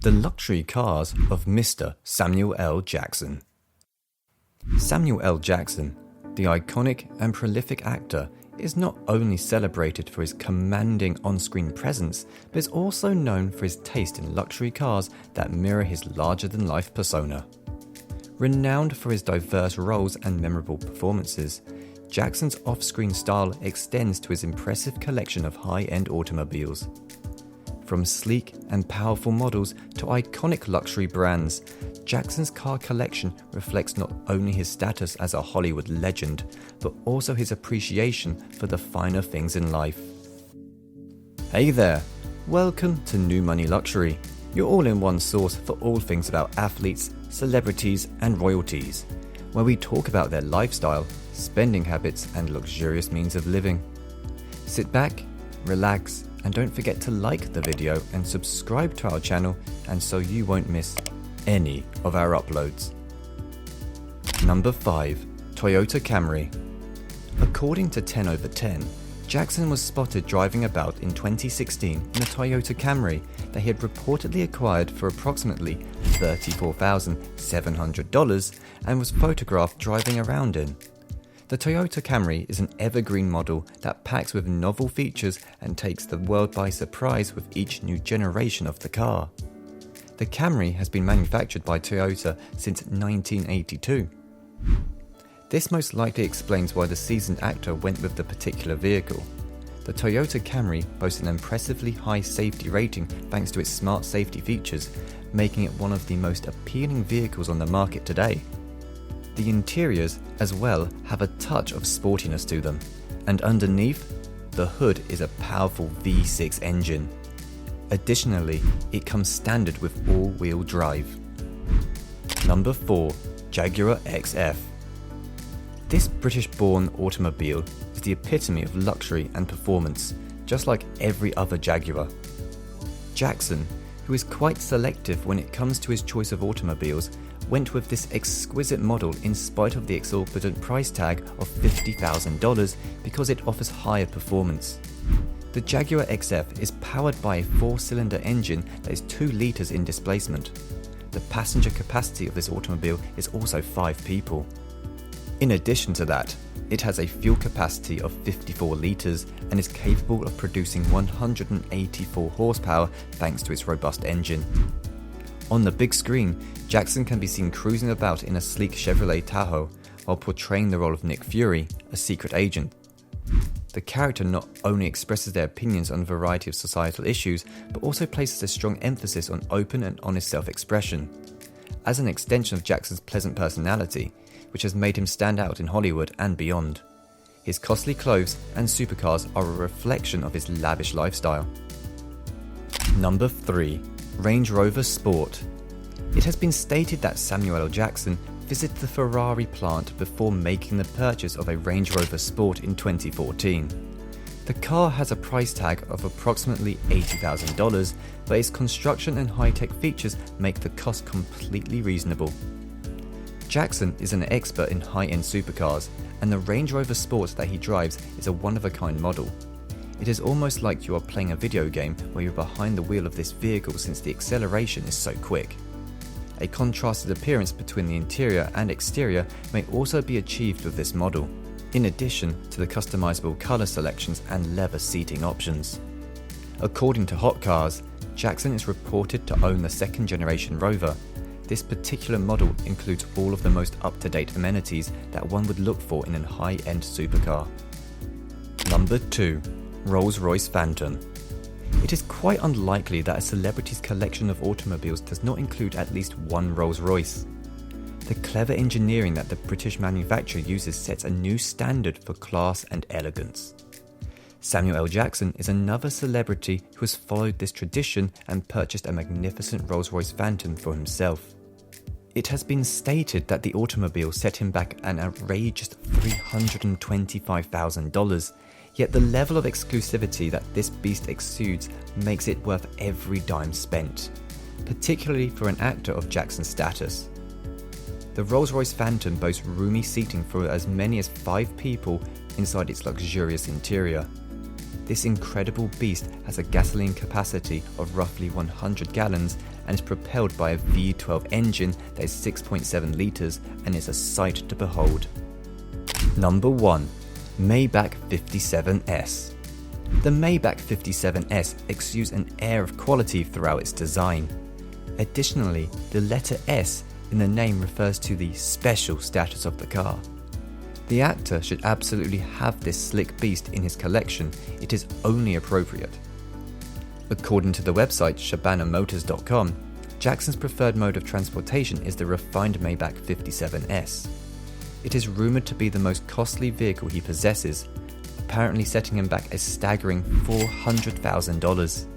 The luxury cars of Mr. Samuel L. Jackson. Samuel L. Jackson, the iconic and prolific actor, is not only celebrated for his commanding on-screen presence, but is also known for his taste in luxury cars that mirror his larger-than-life persona. Renowned for his diverse roles and memorable performances, Jackson's off-screen style extends to his impressive collection of high-end automobiles. From sleek and powerful models to iconic luxury brands, Jackson's car collection reflects not only his status as a Hollywood legend, but also his appreciation for the finer things in life. Hey there, welcome to New Money Luxury, your all-in-one source for all things about athletes, celebrities and royalties, where we talk about their lifestyle, spending habits and luxurious means of living. Sit back, relax, and don't forget to like the video and subscribe to our channel, and so you won't miss any of our uploads. Number 5. Toyota Camry. According to 10 over 10, Jackson was spotted driving about in 2016 in a Toyota Camry that he had reportedly acquired for approximately $34,700 and was photographed driving around in. The Toyota Camry is an evergreen model that packs with novel features and takes the world by surprise with each new generation of the car. The Camry has been manufactured by Toyota since 1982. This most likely explains why the seasoned actor went with the particular vehicle. The Toyota Camry boasts an impressively high safety rating thanks to its smart safety features, making it one of the most appealing vehicles on the market today. The interiors, as well, have a touch of sportiness to them, and underneath, the hood is a powerful V6 engine. Additionally, it comes standard with all-wheel drive. Number 4. Jaguar XF. This British-born automobile is the epitome of luxury and performance, just like every other Jaguar. Jackson, who is quite selective when it comes to his choice of automobiles, went with this exquisite model in spite of the exorbitant price tag of $50,000 because it offers higher performance. The Jaguar XF is powered by a 4-cylinder engine that is 2 litres in displacement. The passenger capacity of this automobile is also 5 people. In addition to that, it has a fuel capacity of 54 litres and is capable of producing 184 horsepower thanks to its robust engine. On the big screen, Jackson can be seen cruising about in a sleek Chevrolet Tahoe while portraying the role of Nick Fury, a secret agent. The character not only expresses their opinions on a variety of societal issues, but also places a strong emphasis on open and honest self-expression. As an extension of Jackson's pleasant personality, which has made him stand out in Hollywood and beyond. His costly clothes and supercars are a reflection of his lavish lifestyle. Number 3. Range Rover Sport. It has been stated that Samuel L. Jackson visited the Ferrari plant before making the purchase of a Range Rover Sport in 2014. The car has a price tag of approximately $80,000, but its construction and high-tech features make the cost completely reasonable. Jackson is an expert in high-end supercars, and the Range Rover Sport that he drives is a one-of-a-kind model. It is almost like you are playing a video game where you're behind the wheel of this vehicle since the acceleration is so quick. A contrasted appearance between the interior and exterior may also be achieved with this model, in addition to the customizable color selections and leather seating options. According to Hot Cars, Jackson is reported to own the second-generation Rover. This particular model includes all of the most up-to-date amenities that one would look for in a high-end supercar. Number 2. RollsRoyce Phantom. It is quite unlikely that a celebrity's collection of automobiles does not include at least one Rolls-Royce. The clever engineering that the British manufacturer uses sets a new standard for class and elegance. Samuel L. Jackson is another celebrity who has followed this tradition and purchased a magnificent Rolls-Royce Phantom for himself. It has been stated that the automobile set him back an outrageous $325,000, yet the level of exclusivity that this beast exudes makes it worth every dime spent, particularly for an actor of Jackson's status. The Rolls-Royce Phantom boasts roomy seating for as many as 5 people inside its luxurious interior. This incredible beast has a gasoline capacity of roughly 100 gallons and is propelled by a V12 engine that is 6.7 litres and is a sight to behold. Number 1. Maybach 57S. The Maybach 57S exudes an air of quality throughout its design. Additionally, the letter S in the name refers to the special status of the car. The actor should absolutely have this slick beast in his collection. It is only appropriate. According to the website shabanamotors.com, Jackson's preferred mode of transportation is the refined Maybach 57S. It is rumoured to be the most costly vehicle he possesses, apparently setting him back a staggering $400,000.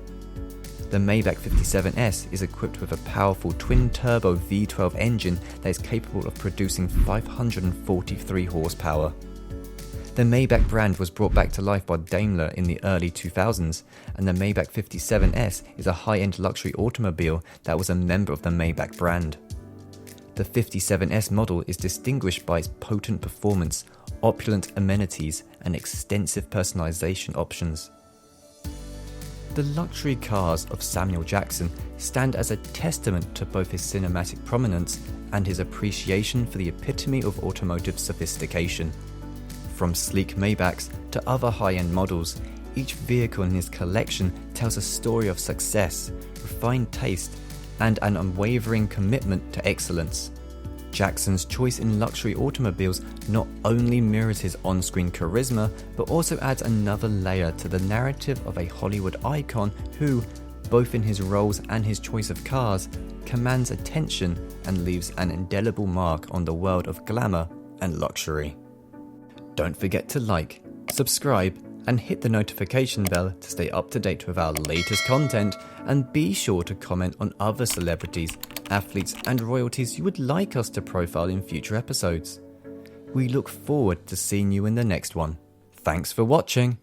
The Maybach 57S is equipped with a powerful twin-turbo V12 engine that is capable of producing 543 horsepower. The Maybach brand was brought back to life by Daimler in the early 2000s, and the Maybach 57S is a high-end luxury automobile that was a member of the Maybach brand. The 57S model is distinguished by its potent performance, opulent amenities, and extensive personalization options. The luxury cars of Samuel Jackson stand as a testament to both his cinematic prominence and his appreciation for the epitome of automotive sophistication. From sleek Maybachs to other high-end models, each vehicle in his collection tells a story of success, refined taste, and an unwavering commitment to excellence. Jackson's choice in luxury automobiles not only mirrors his on-screen charisma, but also adds another layer to the narrative of a Hollywood icon who, both in his roles and his choice of cars, commands attention and leaves an indelible mark on the world of glamour and luxury. Don't forget to like, subscribe, and hit the notification bell to stay up to date with our latest content, and be sure to comment on other celebrities, athletes, and royalties you would like us to profile in future episodes. We look forward to seeing you in the next one. Thanks for watching.